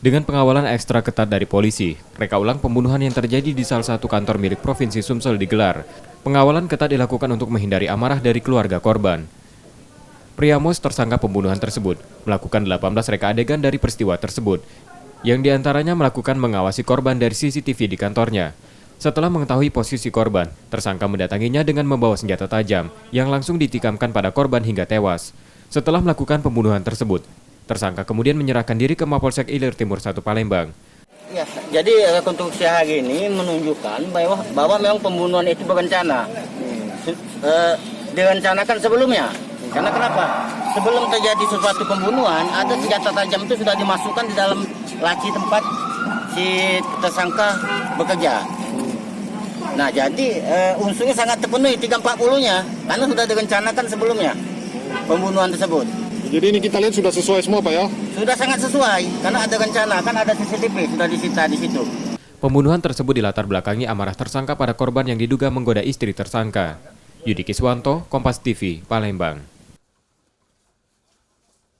Dengan pengawalan ekstra ketat dari polisi, reka ulang pembunuhan yang terjadi di salah satu kantor milik Provinsi Sumsel digelar. Pengawalan ketat dilakukan untuk menghindari amarah dari keluarga korban. Priamos, tersangka pembunuhan tersebut, melakukan 18 reka adegan dari peristiwa tersebut, yang diantaranya melakukan mengawasi korban dari CCTV di kantornya. Setelah mengetahui posisi korban, tersangka mendatanginya dengan membawa senjata tajam yang langsung ditikamkan pada korban hingga tewas. Setelah melakukan pembunuhan tersebut, tersangka kemudian menyerahkan diri ke Mapolsek Ilir Timur 1 Palembang. Ya, jadi rekonstruksi hari ini menunjukkan bahwa memang pembunuhan itu berencana. Direncanakan sebelumnya. Karena kenapa? Sebelum terjadi suatu pembunuhan, ada senjata tajam itu sudah dimasukkan di dalam laci tempat si tersangka bekerja. Nah, jadi unsurnya sangat terpenuhi 340-nya karena sudah direncanakan sebelumnya pembunuhan tersebut. Jadi ini kita lihat sudah sesuai semua, Pak, ya? Sudah sangat sesuai karena ada rencana, kan ada CCTV sudah disita di situ. Pembunuhan tersebut dilatar belakangi amarah tersangka pada korban yang diduga menggoda istri tersangka. Yudi Kiswanto, Kompas TV, Palembang.